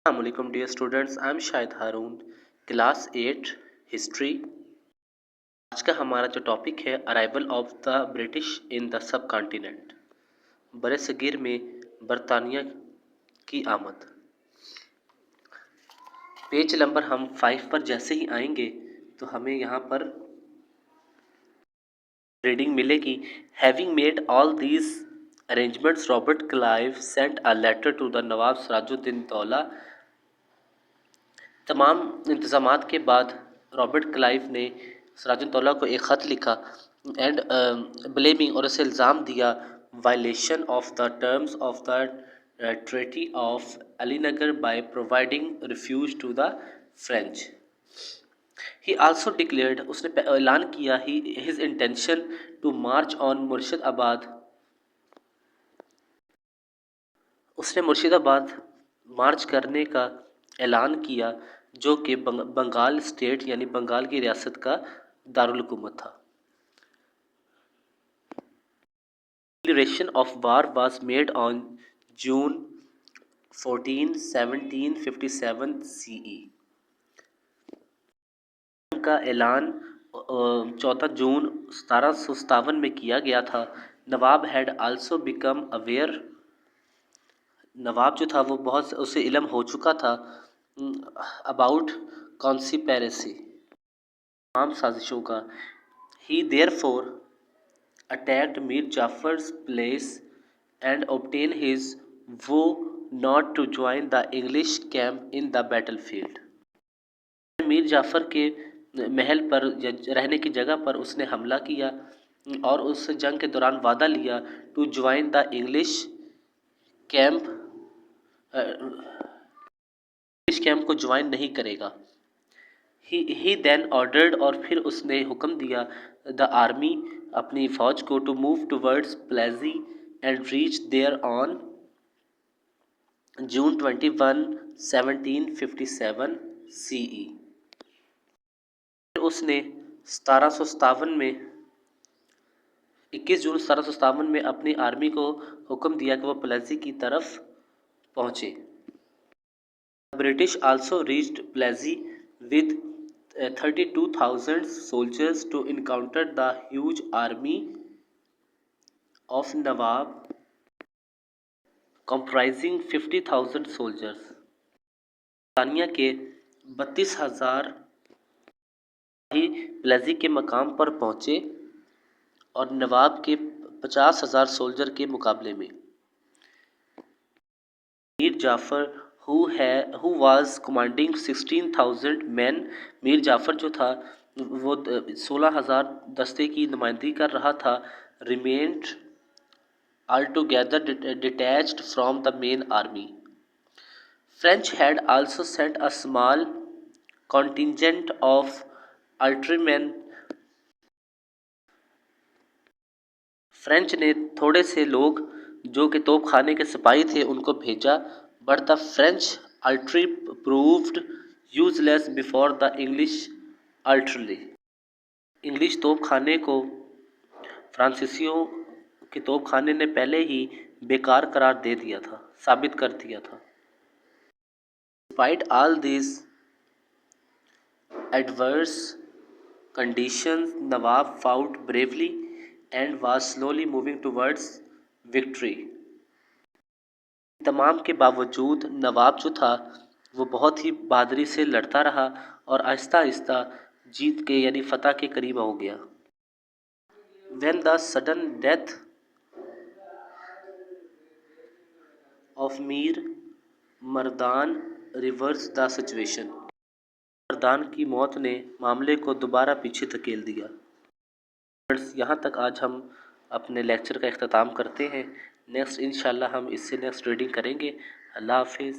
السلام علیکم dear students, I am Shahid Haroon, class 8 history. آج کا ہمارا جو ٹاپک ہے arrival of the British in the سب کانٹیننٹ، بر صغیر میں برطانیہ کی آمد۔ پیج نمبر ہم 5 پر جیسے ہی آئیں گے تو ہمیں یہاں پر ریڈنگ ملے گی۔ Having made all these arrangements, Robert Clive sent a letter to the نواب سراج الدین دولہ۔ تمام انتظامات کے بعد رابرٹ کلائیو نے سراج الدولہ کو ایک خط لکھا اینڈ بلیمنگ اور اسے الزام دیا violation of the terms of the treaty of Alinagar by providing refuge to the French. He also declared، اس نے اعلان کیا his intention to march on مرشد آباد، اس نے مرشد آباد مارچ کرنے کا اعلان کیا جو کہ بنگال اسٹیٹ یعنی بنگال کی ریاست کا دارالحکومت تھا۔ Declaration of war was made on June 14, 1757 CE۔ کا اعلان 14 جون 1757 میں کیا گیا تھا۔ نواب had also become aware، نواب جو تھا وہ بہت اسے علم ہو چکا تھا about conspiracy، تمام سازشوں کا۔ He therefore attacked Mir جعفر's place and obtained his vow not to join the English camp in the battlefield۔ میر جعفر کے محل پر رہنے کی جگہ پر اس نے حملہ کیا اور اس جنگ کے دوران وعدہ لیا to join the English camp, English camp کو جوائن نہیں کرے گا۔ ہی دین آرڈرڈ، اور پھر اس نے حکم دیا دا آرمی، اپنی فوج کو to move towards Plassey and reach there on June 21 1757 CE۔ اس نے 1757 میں 21 جون 1757 میں اپنی آرمی کو حکم دیا کہ وہ پلیزی کی طرف پہنچے۔ British also reached Plassey with 32,000 soldiers to encounter the huge army of nawab comprising 50,000 soldiers۔ برطانیہ کے 32,000 ہی پلیزی کے مقام پر پہنچے اور نواب کے 50,000 سولجر کے مقابلے میں۔ میر جعفر who was commanding 16,000 men، میر جعفر جو تھا وہ 16,000 دستے کی نمائندگی کر رہا تھا، remained altogether detached from the main army۔ French had also sent a small contingent of artillerymen۔ French نے تھوڑے سے لوگ جو کہ توپ خانے کے سپاہی تھے ان کو بھیجا، but the French artillery proved useless before the English artillery۔ English توپ خانے کو فرانسیسیوں کے توپ خانے نے پہلے ہی بیکار قرار دے دیا تھا، ثابت کر دیا تھا۔ Despite all these adverse conditions، Nawab fought bravely and was slowly moving towards victory۔ تمام کے باوجود نواب جو تھا وہ بہت ہی بہادری سے لڑتا رہا اور آہستہ آہستہ جیت کے یعنی فتح کے قریب ہو گیا۔ When the sudden death of Mir Mardan reversed the situation، مردان کی موت نے معاملے کو دوبارہ پیچھے دھکیل دیا۔ یہاں تک آج ہم اپنے لیکچر کا اختتام کرتے ہیں۔ نیکسٹ انشاءاللہ ہم اس سے نیکسٹ ریڈنگ کریں گے۔ اللہ حافظ۔